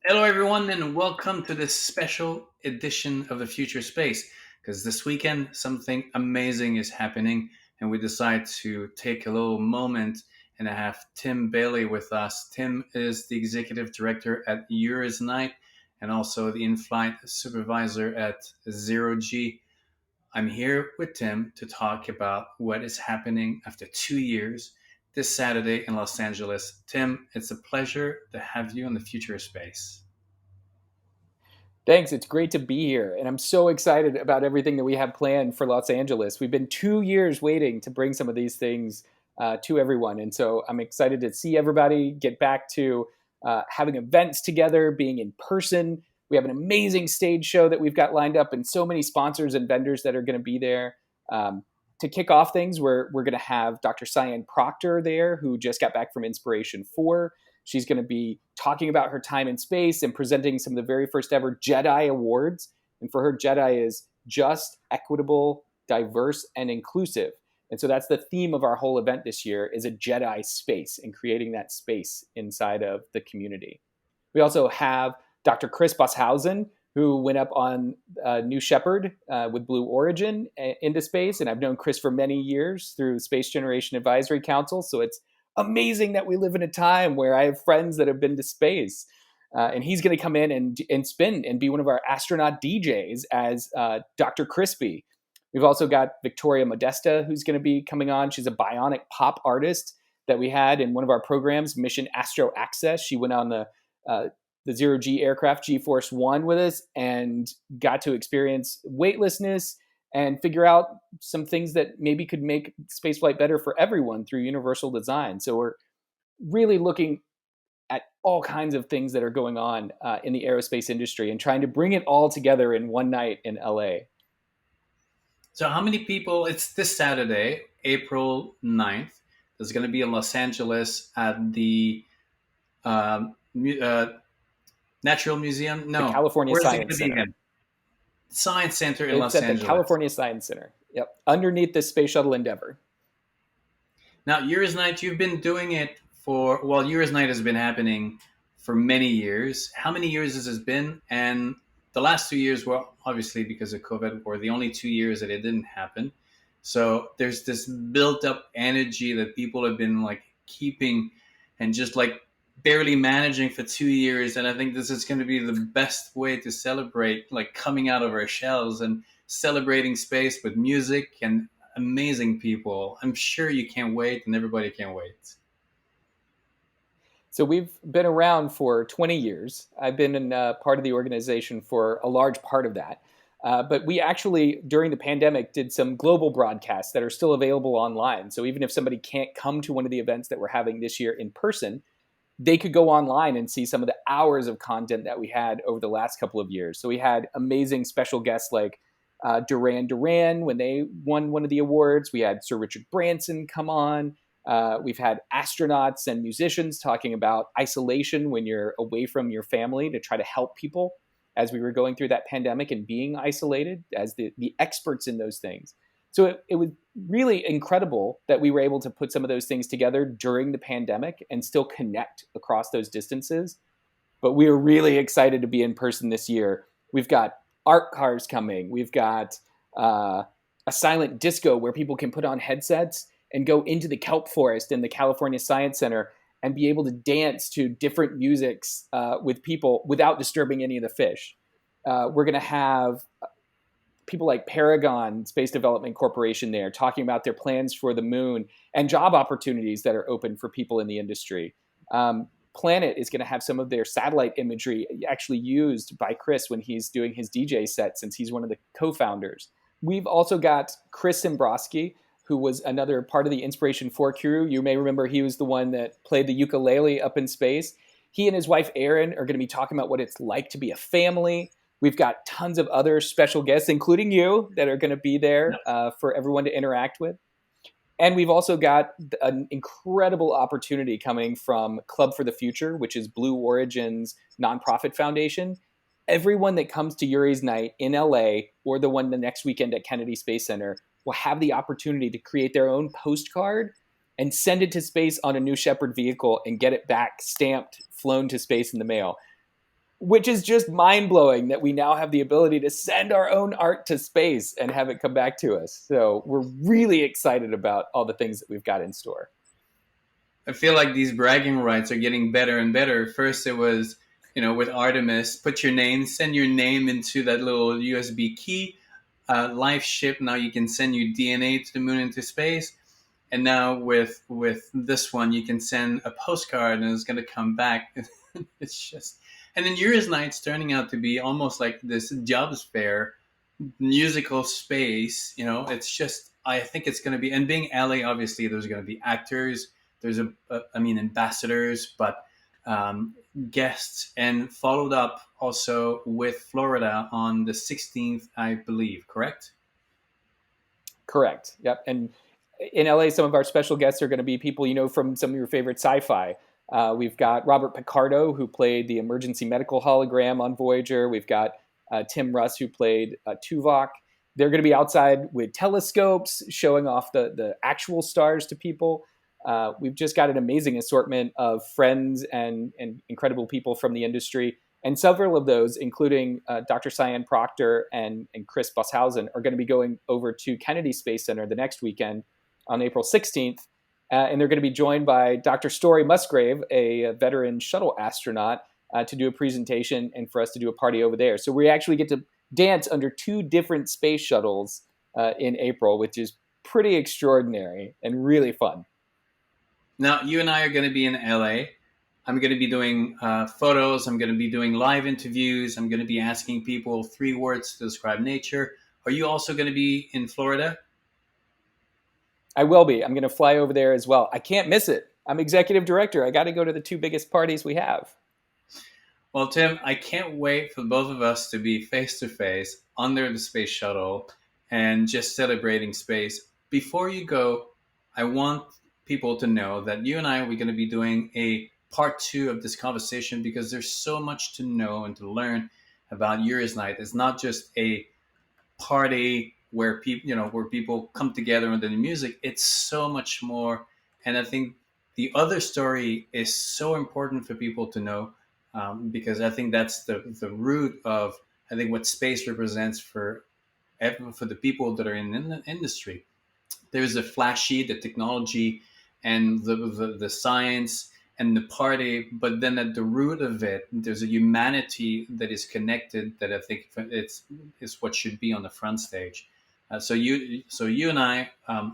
Hello, everyone, and welcome to this special edition of the Future Space. Because this weekend, something amazing is happening, and we decide to take a little moment and have Tim Bailey with us. Tim is the executive director at Yuris Night and also the in flight supervisor at Zero G. I'm here with Tim to talk about what is happening after 2 years this Saturday in Los Angeles. Tim, it's a pleasure to have you on the Future Space. Thanks. It's great to be here. And I'm so excited about everything that we have planned for Los Angeles. We've been 2 years waiting to bring some of these things to everyone. And so I'm excited to see everybody get back to having events together, being in person. We have an amazing stage show that we've got lined up and so many sponsors and vendors that are going to be there. To kick off things, we're going to have Dr. Cyan Proctor there, who just got back from Inspiration 4. She's going to be talking about her time in space and presenting some of the very first ever Jedi Awards. And for her, Jedi is just, equitable, diverse, and inclusive. And so that's the theme of our whole event this year is a Jedi space and creating that space inside of the community. We also have Dr. Chris Bosshausen, who went up on New Shepard with Blue Origin into space. And I've known Chris for many years through Space Generation Advisory Council. So it's amazing that we live in a time where I have friends that have been to space. And he's going to come in and spin and be one of our astronaut DJs as Dr. Crispy. We've also got Victoria Modesta, who's going to be coming on. She's a bionic pop artist that we had in one of our programs, Mission Astro Access. She went on the Zero G aircraft G-Force One with us and got to experience weightlessness and figure out some things that maybe could make spaceflight better for everyone through universal design. So we're really looking at all kinds of things that are going on in the aerospace industry and trying to bring it all together in one night in LA. So, how many people? It's this Saturday, April 9th. There's going to be in Los Angeles at the mu- Natural Museum. The No, California where is it going Science to be Center. again? Science Center in It's Los at the Angeles. California Science Center. Yep, underneath the Space Shuttle Endeavour. Now, Yuris Night, you've been doing it for, well, Yuris Night has been happening for many years. How many years has it been? And the last 2 years were obviously because of COVID, were the only 2 years that it didn't happen. So there's this built up energy that people have been like keeping and just like barely managing for 2 years. And I think this is going to be the best way to celebrate, like coming out of our shells and celebrating space with music and amazing people. I'm sure you can't wait, and everybody can't wait. So we've been around for 20 years. I've been in part of the organization for a large part of that. But we actually, during the pandemic, did some global broadcasts that are still available online. So even if somebody can't come to one of the events that we're having this year in person, they could go online and see some of the hours of content that we had over the last couple of years. So we had amazing special guests like Duran Duran when they won one of the awards. We had Sir Richard Branson come on. We've had astronauts and musicians talking about isolation when you're away from your family to try to help people as we were going through that pandemic and being isolated as the experts in those things. So it was really incredible that we were able to put some of those things together during the pandemic and still connect across those distances. But we are really excited to be in person this year. We've got art cars coming. We've got a silent disco where people can put on headsets and go into the kelp forest in the California Science Center and be able to dance to different musics with people without disturbing any of the fish. We're going to have people like Paragon Space Development Corporation there talking about their plans for the moon and job opportunities that are open for people in the industry. Planet is going to have some of their satellite imagery actually used by Chris when he's doing his DJ set, since he's one of the co-founders. We've also got Chris Imbrosky, who was another part of the Inspiration 4 crew. You may remember he was the one that played the ukulele up in space. He and his wife, Erin, are going to be talking about what it's like to be a family. We've got tons of other special guests, including you, that are going to be there for everyone to interact with. And we've also got an incredible opportunity coming from Club for the Future, which is Blue Origin's nonprofit foundation. Everyone that comes to Yuri's Night in LA or the one the next weekend at Kennedy Space Center will have the opportunity to create their own postcard and send it to space on a New Shepard vehicle and get it back stamped, flown to space in the mail. which is just mind blowing that we now have the ability to send our own art to space and have it come back to us. So we're really excited about all the things that we've got in store. I feel like these bragging rights are getting better and better. First, it was, with Artemis, put your name, send your name into that little USB key, life ship. Now you can send your DNA to the moon into space. And now with this one, you can send a postcard and it's going to come back. It's just, and then Yuris Night's turning out to be almost like this jobs fair, musical space. It's just, I think it's going to be, and being LA, obviously, there's going to be actors, there's ambassadors, but guests, and followed up also with Florida on the 16th, I believe. Correct? Correct. Yep. And in LA, some of our special guests are going to be people from some of your favorite sci-fi. We've got Robert Picardo, who played the emergency medical hologram on Voyager. We've got Tim Russ, who played Tuvok. They're going to be outside with telescopes showing off the actual stars to people. We've just got an amazing assortment of friends and incredible people from the industry. And several of those, including Dr. Cyan Proctor and Chris Bosshausen, are going to be going over to Kennedy Space Center the next weekend on April 16th. And they're going to be joined by Dr. Story Musgrave, a veteran shuttle astronaut, to do a presentation and for us to do a party over there. So we actually get to dance under two different space shuttles in April, which is pretty extraordinary and really fun. Now, you and I are going to be in LA. I'm going to be doing photos. I'm going to be doing live interviews. I'm going to be asking people 3 words to describe nature. Are you also going to be in Florida? I will be. I'm going to fly over there as well. I can't miss it. I'm executive director. I got to go to the 2 biggest parties we have. Well, Tim, I can't wait for both of us to be face to face under the space shuttle and just celebrating space. Before you go, I want people to know that you and I are going to be doing a part 2 of this conversation because there's so much to know and to learn about Yuris Night. It's not just a party where people come together under the music. It's so much more, and I think the other story is so important for people to know, because I think that's the root of, I think, what space represents for the people that are in the industry. There's the flashy, the technology, and the science and the party, but then at the root of it, there's a humanity that is connected that I think is what should be on the front stage. So you and I,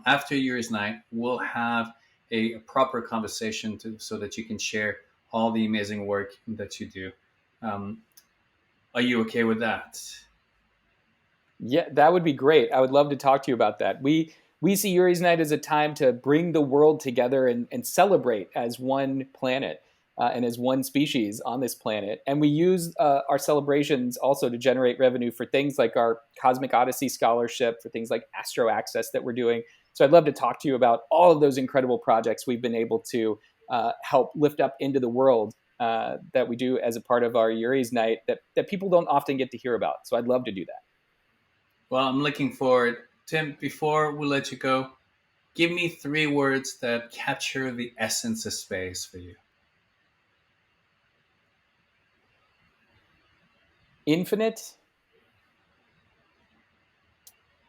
after Yuri's Night, will have a proper conversation so that you can share all the amazing work that you do. Um, are you okay with that? Yeah, that would be great. I would love to talk to you about that. We see Yuri's Night as a time to bring the world together and celebrate as one planet and as one species on this planet. And we use our celebrations also to generate revenue for things like our Cosmic Odyssey Scholarship, for things like Astro Access that we're doing. So I'd love to talk to you about all of those incredible projects we've been able to help lift up into the world that we do as a part of our Yuri's Night that people don't often get to hear about. So I'd love to do that. Well, I'm looking forward. Tim, before we let you go, give me 3 words that capture the essence of space for you. Infinite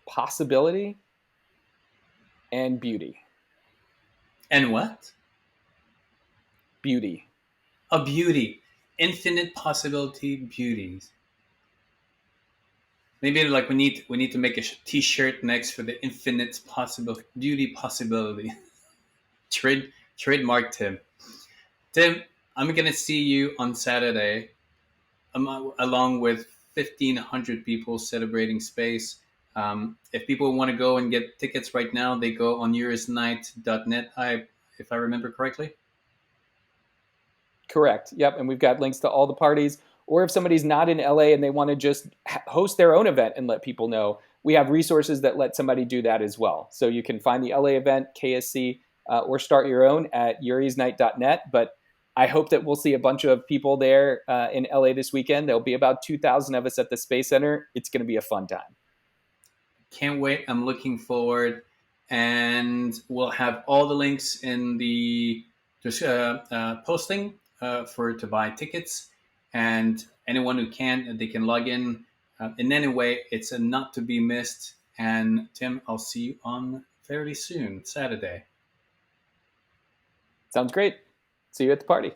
possibility and beauty. And what? Beauty. A beauty. Infinite possibility, beauties. Maybe like we need to make a T-shirt next for the infinite possibility, beauty possibility. Trademark Tim. Tim, I'm gonna see you on Saturday, along with 1,500 people celebrating space. If people want to go and get tickets right now, they go on yurisnight.net. If I remember correctly. Correct. Yep. And we've got links to all the parties. Or if somebody's not in LA and they want to just host their own event and let people know, we have resources that let somebody do that as well. So you can find the LA event, KSC, or start your own at yurisnight.net. But I hope that we'll see a bunch of people there in LA this weekend. There'll be about 2,000 of us at the Space Center. It's going to be a fun time. Can't wait. I'm looking forward. And we'll have all the links in the posting to buy tickets. and anyone who can, they can log in any way. It's a not to be missed. And Tim, I'll see you on fairly soon, Saturday. Sounds great. See you at the party.